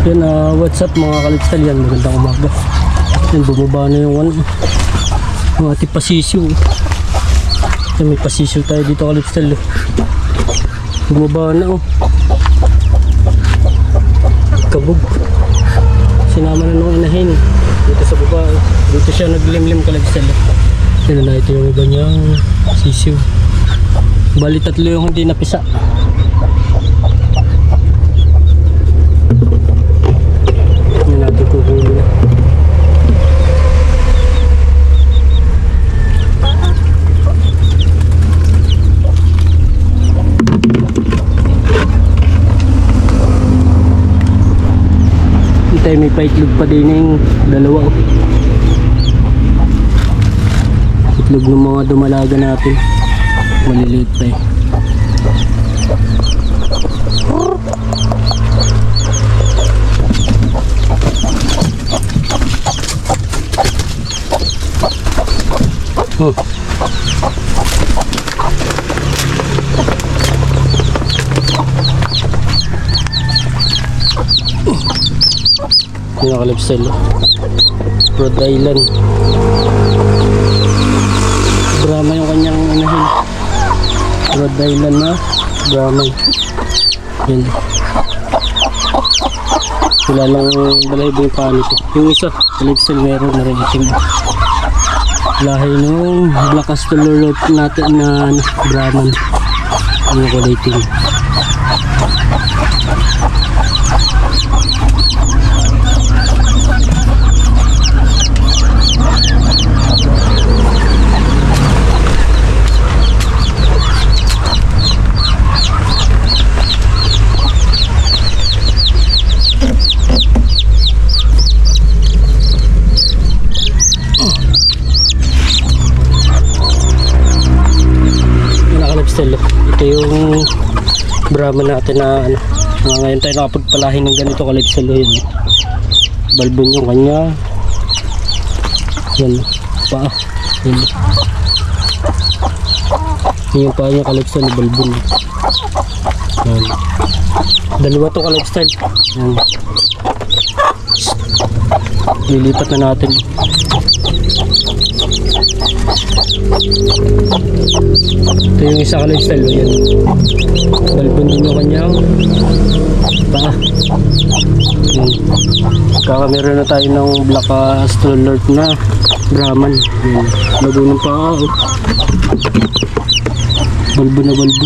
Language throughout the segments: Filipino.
Yan, what's up mga kalipstal, yan, magandang umaga. Yan, bumaba na yung yung ating pasisyo. Yan, may pasisyo tayo dito kalipstal. Bumaba na kabog. Sinama na nung inahin dito sa baba. Dito siya naglimlim kalipstal. Yan na, ito yung iba niyang sisyo. Bali tatlo yung hindi napisa. May paitlog pa din yung dalawa itlog ng mga dumalaga natin, maliliit pa Nakakalipsel Rhode Island Brahma yung kanyang inahin. Rhode Island na Brahma. Yan, wala lang balahibo yung panito. Yung isa kalipsel meron na rin itim. Lahi nung Black Astolorot natin na Brahman yung kulay itim. Ito yung Brahman natin na ngayon tayo nakapagpalahin ng ganito kalipsel. Yun, balbon yung kanya. Yan, paa. Yan, yung paa niya kalipsel, balbon. Yan, dalawa to kalipsel. Yan, lilipat na natin. Ito yung isa kalipsel. Yan, balbon din yung kanyang paa. Yan, kakameron na tayo ng Black Astolorot na Brahman. Yan, bago ng paa. Balbo na balbo.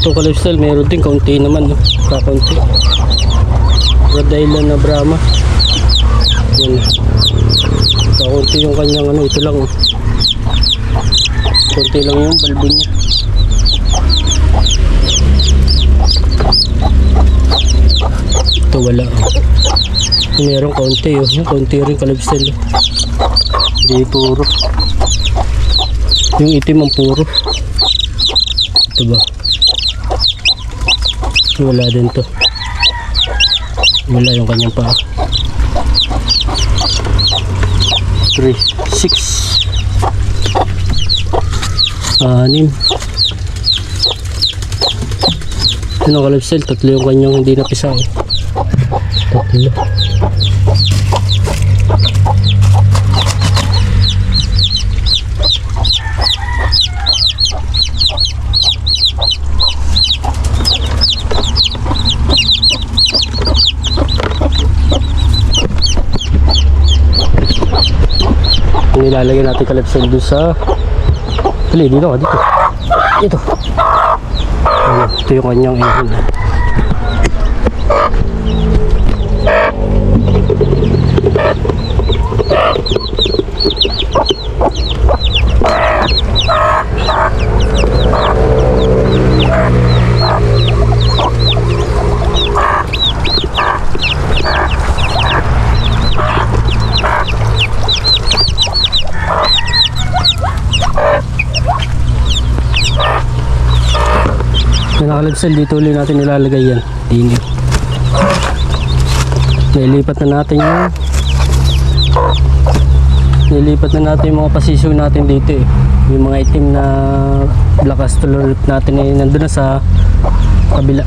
Ito kalipsel, meron din kaunti naman, kakaunti. Rhode Island na Brahma. Yan, kakaunti yung kanyang ito lang kaunti lang yung balbo niya. Ito wala. Meron kaunti kaunti rin kalipsel. Hindi puro. Yung itim ang puro. Ito ba? Wala din to. Wala yung kanyang paa. 3, 6 6 ano kalipsel, tatlo yung kanyang hindi napisa. Tatlo. Nilalagay natin kalipsel doon sa dito ito yung kanyang inahin. Nakakalipsel, dito ulit natin nilalagay yan. Dini. Nailipat na natin yung nilipat na natin yung mga pasisyo natin dito eh. Yung mga itim na black astrolorip natin eh, nandun na sa kabila.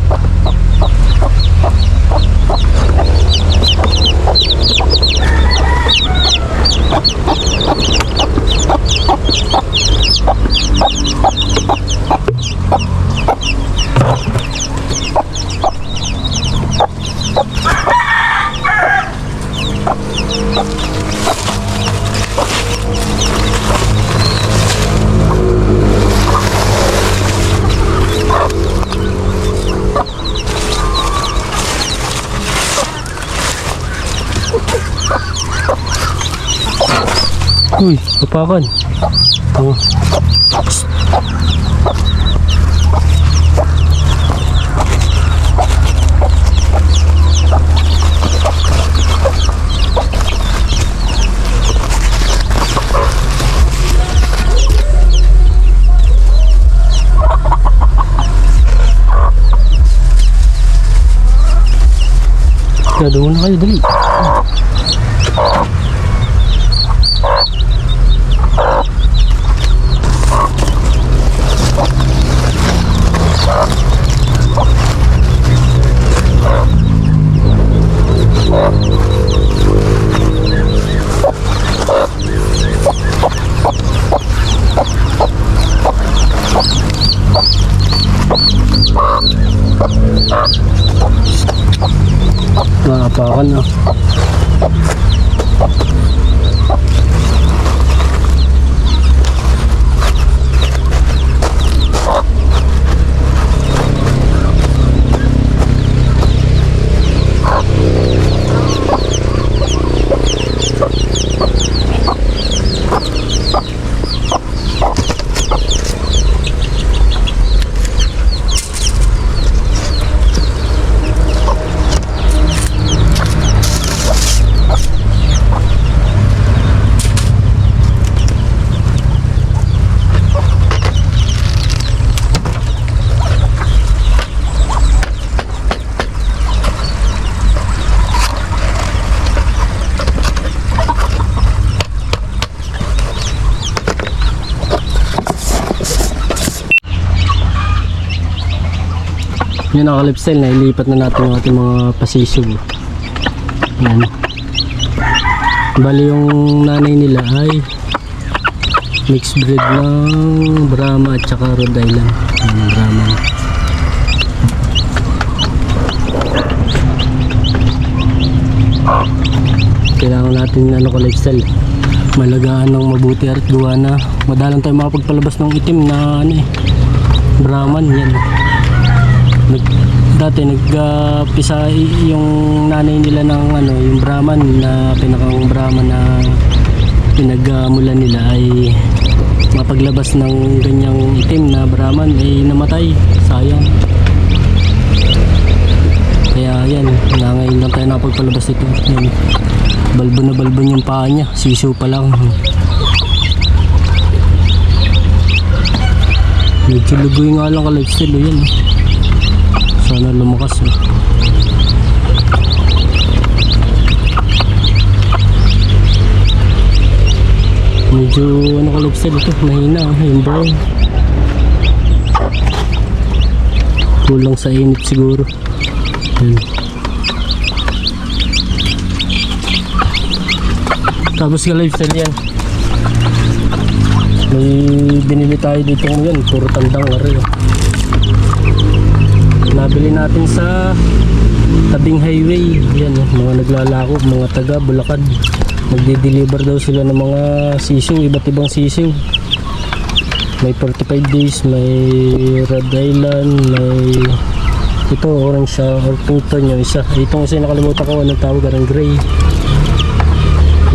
Uy, kapakan. Oh. Kaya muna kayo, dali. Nakapakan na. Yung naka-lifestyle na ilipat na natin yung ating mga pasisyo. Yan. Bali yung nanay nila ay mixed breed ng Brahma at saka Rhode Island. Yan, Brahma. Kailangan natin ka-lifestyle malagaan ng mabuti at gawa na madalang tayo makapagpalabas ng itim na Brahman. Yan. Dati nagpisa yung nanay nila ng yung Brahman na pinakang Brahman na pinagmulan nila ay mapaglabas ng ganyang itim na Brahman ay namatay, sayang. Kaya yan, ngayon lang tayo napagpalabas ito. Yan. Balbon na balbon yung paa niya, siso pa lang. Medyo lugoy nga lang ka-lifestyle yan. Sana lumakas medyo ka-lifestyle ito, mahina yung brown, kulang sa init siguro. Tapos ka-lifestyle yan, may binili tayo dito ngayon, puro tandang rin. Nabili natin sa tabing highway. Yan, mga naglalako, mga taga Bulacan. Magde-deliver daw sila ng mga sisiw, iba't ibang sisiw. May 45 days, may Rhode Island, may ito orange siya, or puton yung isa. Itong isa nakalimutan ko anong tawag, ang gray.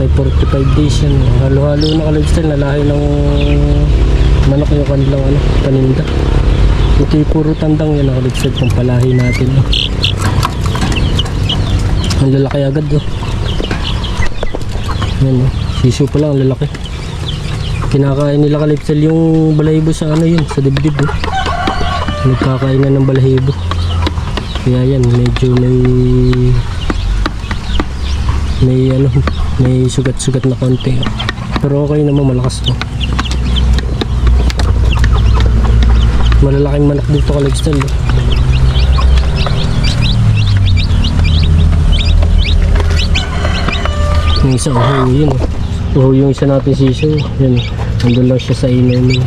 May 45 days yan. Halo-halo na ka-lifestyle na lahi ng manok yung kanilang paninda. Ito yung puro tandang yan naka-lifestyle pang palahi natin. Ang lalaki agad yan siso pa lang, ang lalaki. Kinakain nila ka-lifestyle yung balahibo sa yun, sa dibdib nagkakain nga ng balahibo. Kaya yan, medyo may sugat-sugat na konti. Pero okay naman, malakas to. Malalaking manak dito ka lifestyle. Yung isa uho yun. Uho yung isa natin siso. Yan. Nandun lang siya sa inay mo.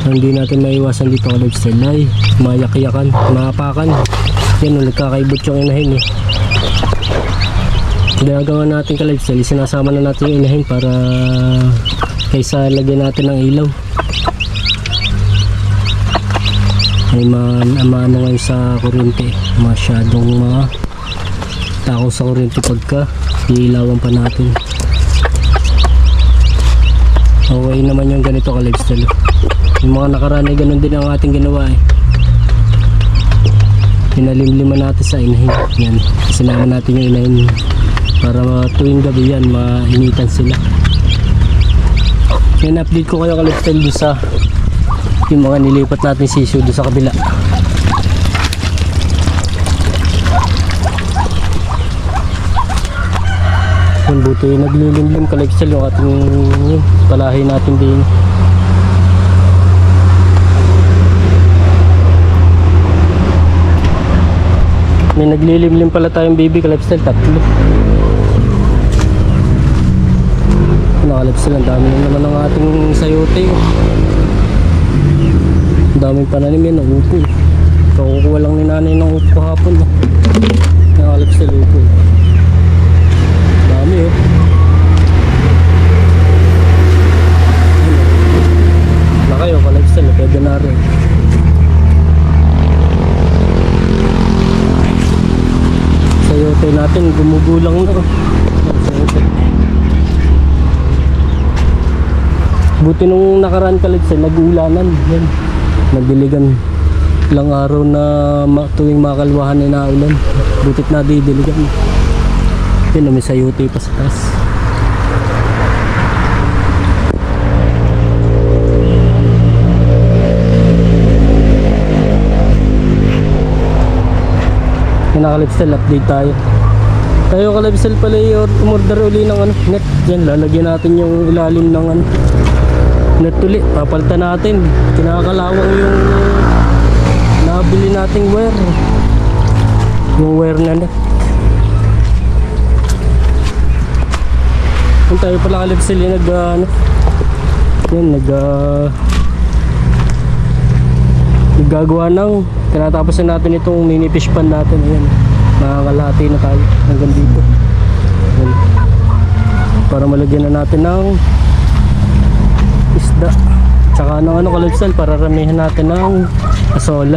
Hindi natin maiwasan dito ka lifestyle ay mayak-yakan, maapakan. Yan, nagkakaibot yung inahin eh. Ginagawa natin ka lifestyle, sinasama na natin yung inahin para kaysa lagyan natin ng ilaw. Ay maano ngayon sa kuryente, masyadong takaw sa kuryente pagka iilawan pa natin. Okay naman yung ganito ka lifestyle. Yung mga nakaraan ay ganun din ang ating ginawa eh. Pinalimliman natin sa inahin. Yan, sinama natin yung inahin para tuwing gabi yan mainitan sila. Yan, update ko kayo ka lifestyle doon sa yung mga nilipat natin sisyo doon sa kabila. Yan, buti naglilimlim ka lifestyle yung ating palahi natin din. May naglilimlim pala tayong baby ka lifestyle, 3. Naka-lifestyle, ang dami naman ng ating sayote. Ang daming pananim yan, ang upo. Kakukuha lang ni nanay ng upo kahapon. Naka-lifestyle upo. Dami oh. Na kayo ka-lifestyle, pwede na rin. Sayote natin gumugulang na. Buti nung nakaraan ka lifestyle, nag-uulanan yan. Nagdiligan ilang araw na tuwing makalwahan ay naulan. Butit na didiligan. Yan, may sayote pa sa taas. Naka-lifestyle, update tayo. Tayo ka-lifestyle pala umorder uli ng net. Yan, lalagyan natin yung ilalim ng net uli. Papalitan natin. Kinakalawang yung nabili nating wire. Yung wire na net. Kung tayo pala ka-lifestyle yung naggagawa ng tinatapos na natin itong mini fish pan natin. Ayan, nakakalahati na tayo hanggang dito. Ayan. Para malagyan na natin ng isda tsaka ng ka-lifestyle para ramihan natin ng asola.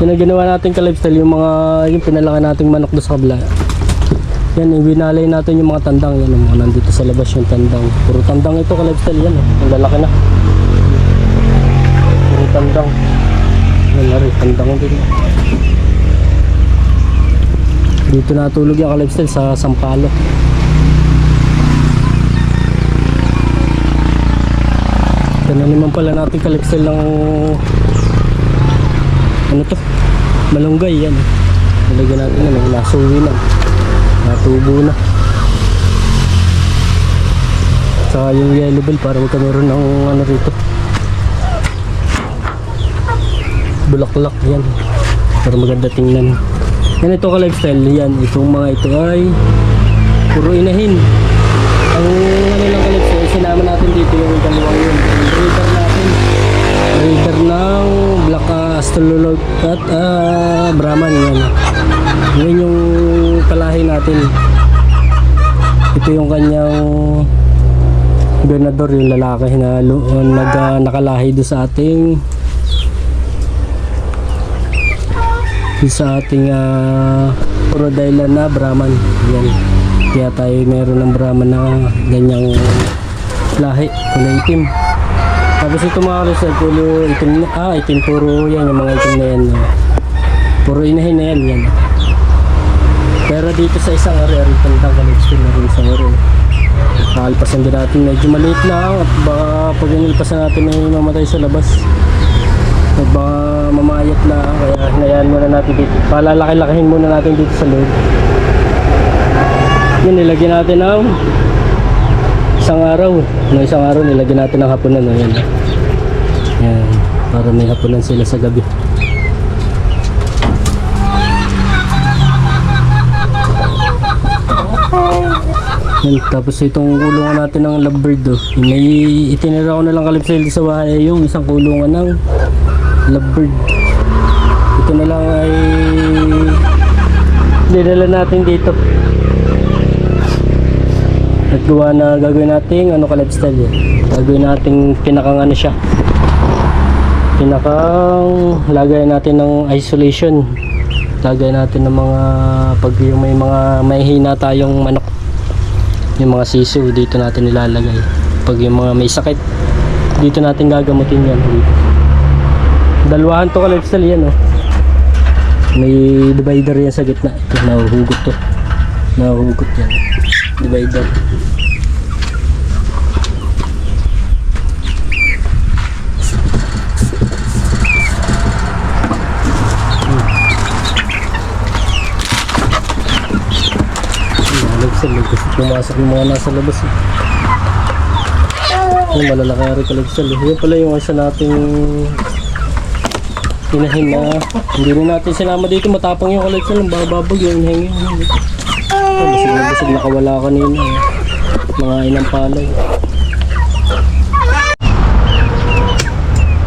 Yan ang ginawa natin ka-lifestyle, yung pinalaki nating manok doon sa kabila. Yan, ibinalay natin yung mga tandang. Yan, mga nandito sa labas yung tandang. Puro tandang ito ka-lifestyle yan. Ang lalaki na. Puro tandang. Yan na rin, tandang din. Dito natulog yung ka-lifestyle sa Sampalo. Yan naman pala natin ka-lifestyle ng malunggay yan. Nalagyan natin yan, nasuwi na. Natubo na. Saka yung yellow bell para magkameron ng rito, bulaklak yan para maganda tingnan. Yan, ito ka-lifestyle yan. Itong mga ito ay puro inahin. Ang lang ka-lifestyle, sinama natin dito yung dalawang yun. Breeder natin, breeder ng black astrolog at Brahman yan. Yan yung palahi natin. Ito yung kanyang Bernador, yung lalaki na nakalahi doon sa ating Rhode Island na Brahman. Yan. Kaya tayo meron ng Brahman na ganyang lahi, kulay itim. Tapos ito mga ka-lifestyle, puro itim na, itim, puro yan, yung mga itim na yan. Puro inahin na yan, yan. Pero dito sa isang ari-ari, tandang ka-lifestyle na rin isang ari. Kakalpasan din natin, medyo maliit lang at baka pag inilpasan natin ay mamatay sa labas. At baka umayat na, kaya hinayaan muna natin dito. Palalaki-lakihin muna natin dito sa loob. Yun, nilagyan natin ng isang araw. No, isang araw nilagyan natin ng hapunan. No? Yan. Yan, para may hapunan sila sa gabi. Yan, tapos itong kulungan natin ng lovebird, oh. May itinira ko na lang kalipsel sa bahay yung isang kulungan ng lovebird. Ito na lang ay dinala natin dito. Naggawa na gagawin natin ano kalipsel, gagawin natin pinakang ano siya, pinakang lagay natin ng isolation, lagay natin ng mga pag yung may mga mahihina tayong manok, yung mga siso dito natin nilalagay. Pag yung mga may sakit dito natin gagamutin yan dito. Dalawahan to kalipsel yan, oh. May divider yan sa gitna. Ito, nahuhugot to, nahuhugot yan, divider. Kasi pumasok yung mga nasa labas, eh. Yung malalaki na rin kalipsel, eh. Yun pala yung isa nating hinahin na hindi rin natin sinama dito. Matapang yung kalipsel, ang bababag yung hingin. Basig na basig, nakawala kanina, eh. Mga inang palay.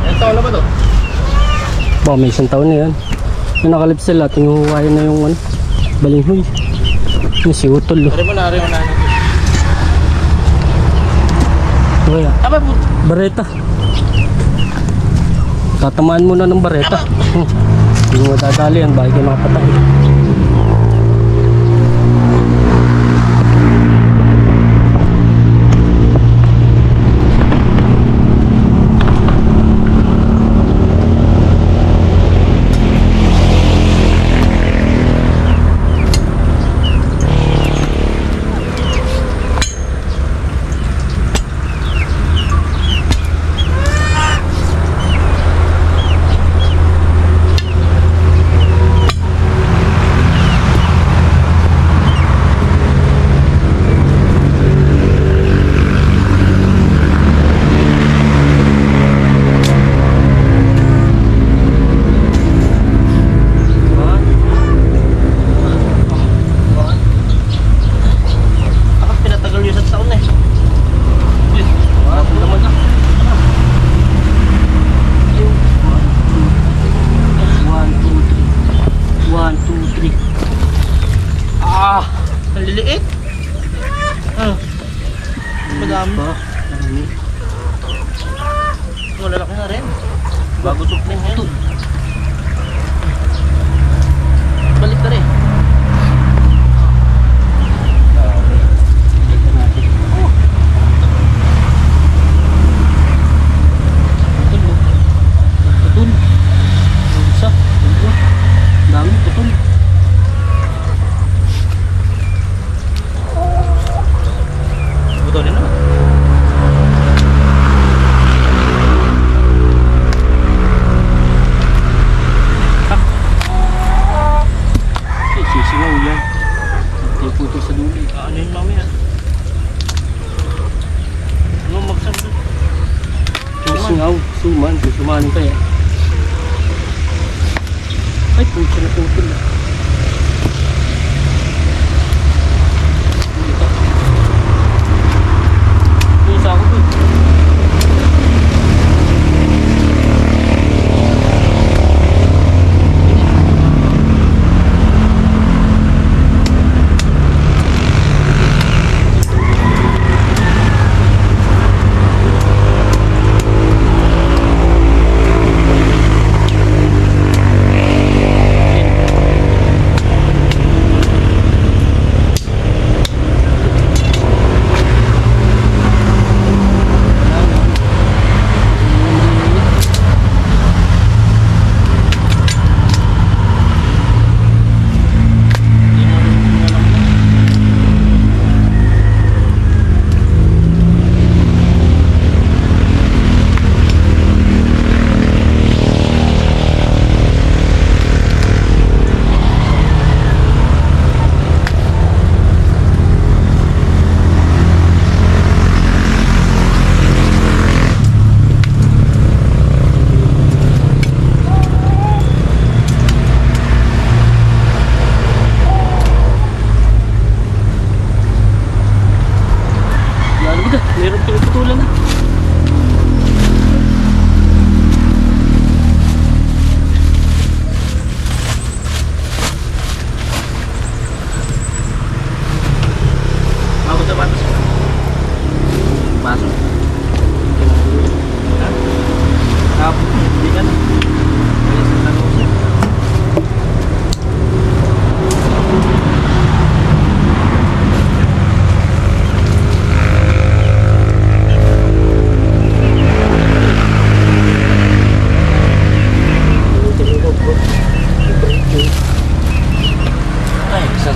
Ilang taon na ba to? Baka may isang taon na yan. Yung nakalipsel, ating huhukayin na yung ano, balinghoy. Yung si Utol, oh. Ari mo na natin. Kaya, Aba po. bareta. Tatamaan muna ng bareta. Hindi mo dadali yan, bakit kayo makapatay. Malalaki na rin. Bago supling yan. Balik na rin. Putol. Isa. Dami, putol. Butolin naman. Sisigaw yan. Hindi puto sa dulo. Ano yun mamaya? Ano magsabi? Sumangaw. Suman. Sumanin pa yan. Ay, puto na putol. Isa ako po.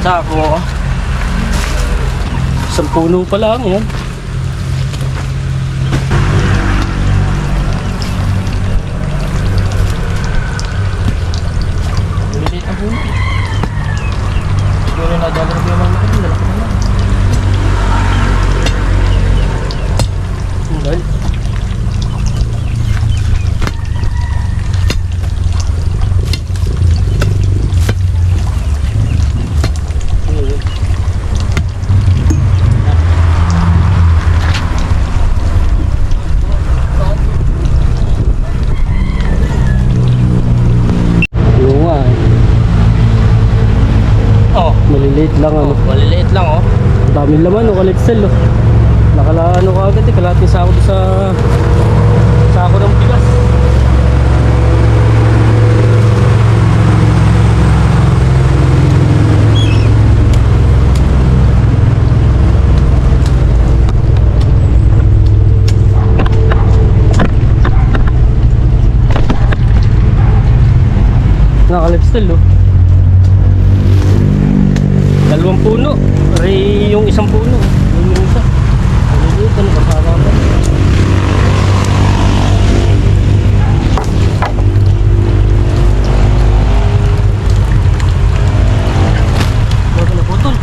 sako. Isang puno pa lang yan. Maliit ang puno. Siguro nadala na ba yung mga lalaki na lang. Dahil yung nga eh. Oh, Maliliit lang ano. maliliit lang oh. Ang daming laman o kalitsel oh. Nakalaano ka agad eh. Kalating sako doon sa sako ng bigas. Nakalipstel oh. Dalawang puno. Ray yung isang puno. Yung isa. Maliliit ano kasama pa. Bago na putol.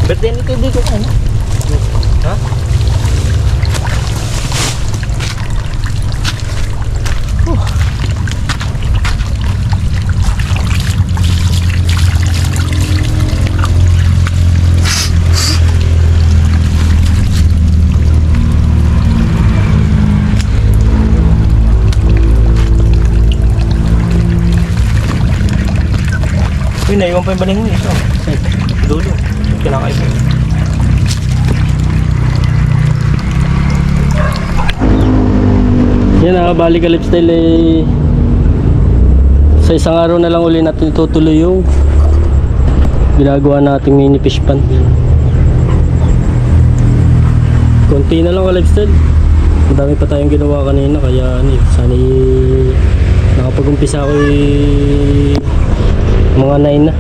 Ba't din ito dito ano? Ha? Uy, naiwan pa yung baling mo ito. Dulo. Kinakain mo. Yan na, bali ka lifestyle eh. Sa isang araw na lang uli natin tutuloy yung ginagawa nating mini fish pond. Konti na lang ka lifestyle. Madami pa tayong ginawa kanina kaya ano eh, sana nakapag-umpisa ako mga 9 na.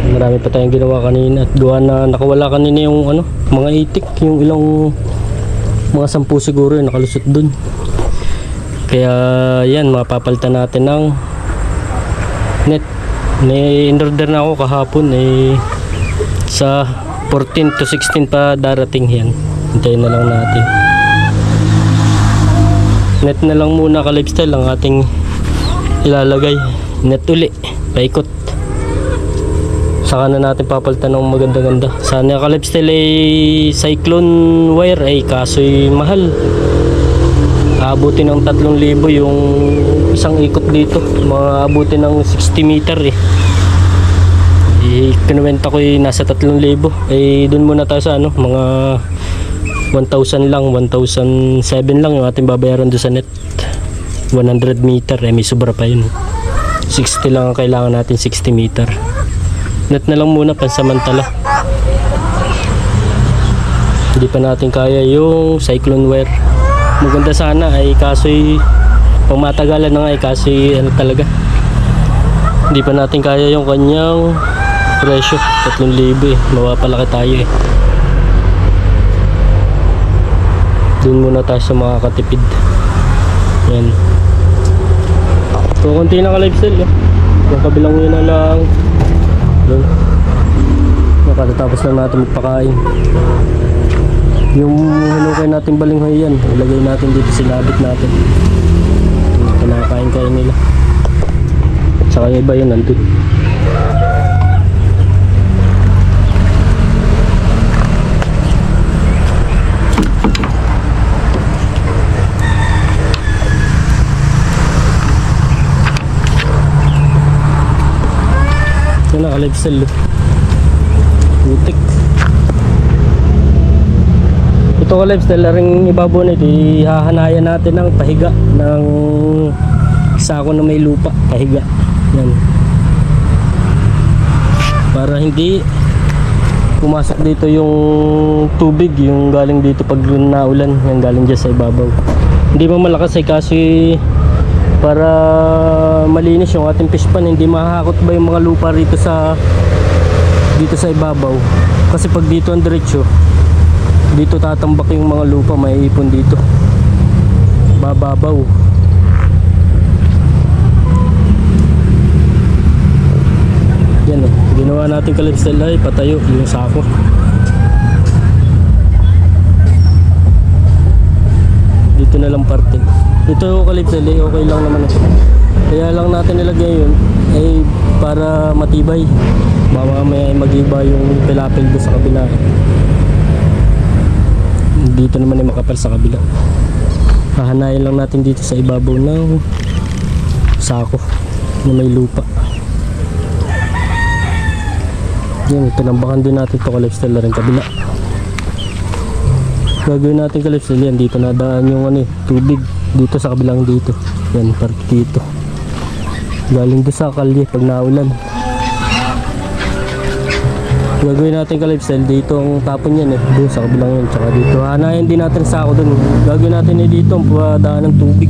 Marami pa tayong ginawa kanina at gawa na nakawala kanina yung ano, mga itik, yung ilang mga 10 siguro yung nakalusot dun. Kaya yan, mapapalitan natin ng net. May in-order na ako kahapon eh, sa 14 to 16 pa darating yan. Hintayin na lang natin. Net na lang muna ka lifestyle ang ating ilalagay. Net uli, paikot. Saka na natin papalitan ng maganda-ganda. Sana ka lifestyle ay cyclone wire ay kaso'y mahal. Aabutin ng 3,000 yung isang ikot dito. Maabutin ng 60 meter eh. Kinuwenta ko nasa 3,000. Eh doon muna tayo sa ano, mga 1,000 lang, 1,007 lang yung ating babayaran doon sa net. 100 meter eh, may sobra pa yun. 60 lang ang kailangan natin, 60 meter. Net na lang muna pansamantala. Hindi pa natin kaya yung cyclone wire. Maganda sana ay kaso'y pang matagalan na nga ay kaso'y ano talaga. Hindi pa natin kaya yung kanyang presyo, 3,000 eh. Mapapalaki tayo eh. Doon muna tayo sa mga katipid. Yan. So konti na ka lifestyle eh. Yung kabilang yun na lang. Doon. Nakatapos lang natin magpakain. Yung hinukay natin balinghoy yan, ilagay natin dito, sinabit natin. Kinakain kain nila. Saka yung iba yun nandun. Yan na, kalipsel. Putik. Ito ka lifestyle na rin ibabaw nito, ihahanayan natin ng pahiga ng sako na may lupa, pahiga yan para hindi pumasok dito yung tubig, yung galing dito pag naulan, yung galing dyan sa ibabaw. Hindi pa malakas kasi para malinis yung ating fish pan, hindi mahahakot ba yung mga lupa rito sa dito sa ibabaw. Kasi pag dito ang diretso, dito tatambak yung mga lupa, may ipon dito. Bababaw. Yan o, ginawa natin kalipsel ay patayo yung sako. Dito na lang parte. Ito kalipsel ay okay lang naman ito. Kaya lang natin nilagay yun ay para matibay. Mamaya ay mag-iba yung pilapil doon sa kabila. Dito naman ay makapal sa kabila. Hahanayin lang natin dito sa ibabaw ng sako na may lupa. Yan, tinambakan din natin ito kalipsel na rin kabila. Gagawin natin kalipsel yan, dito nadaan yung tubig dito sa kabilang dito. Yan, part dito. Galing doon sa kalye pag naulan. Gagawin natin kalipsel dito ang tapon yan doon sa kabilang yan, tsaka dito. Hanayin din natin sa ako doon. Gagawin natin dito ang padaan ng tubig.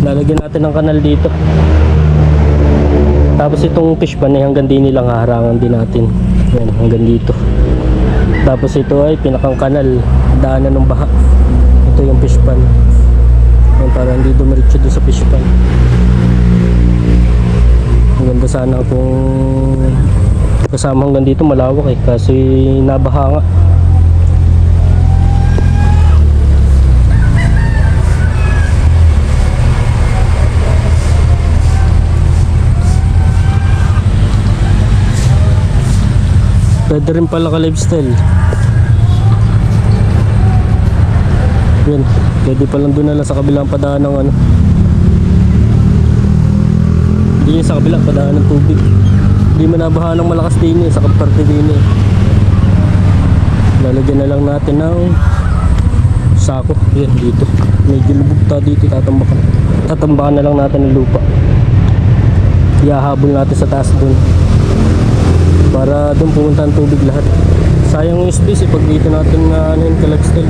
Lalagyan natin ng kanal dito. Tapos itong fish pan ay hanggang din nilang haharangan din natin. Yan, hanggang dito. Tapos ito ay pinakang kanal, daanan ng baha. Ito yung fish pan. Yan, para hindi dumiretso doon sa fish pan. Maganda sana kung kasama hanggang dito malawak kasi nabaha nga. Pwede rin pala ka lifestyle. Yan, pwede palang doon na lang sa kabilang padaan ng hindi sa kabilang padaan ng tubig. Hindi manabaha ng malakas din sa kaparte din Lalagyan na lang natin ng sako. Yan, dito. Medyo lubugta dito, tatambakan na lang natin ng lupa. Ihahabol natin sa taas doon. Para doon pumunta ang tubig lahat. Sayang yung space pag dito natin yung kalipsel.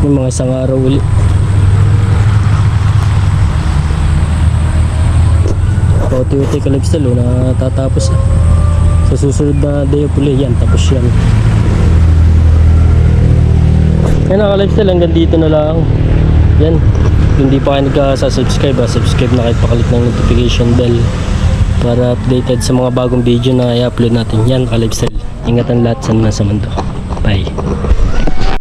Yung mga isang araw ulit. Pauti-uti kalipsel natatapos sa susunod na day of uli yan, tapos yan. Yan ang kalipsel, hanggang dito na lang. Yan, hindi pa kayo nagka-subscribe, subscribe na kayo, pakalik ng notification bell para updated sa mga bagong video na i-upload natin. Yan kalipsel, ingatan lahat sa nasa mundo. Bye.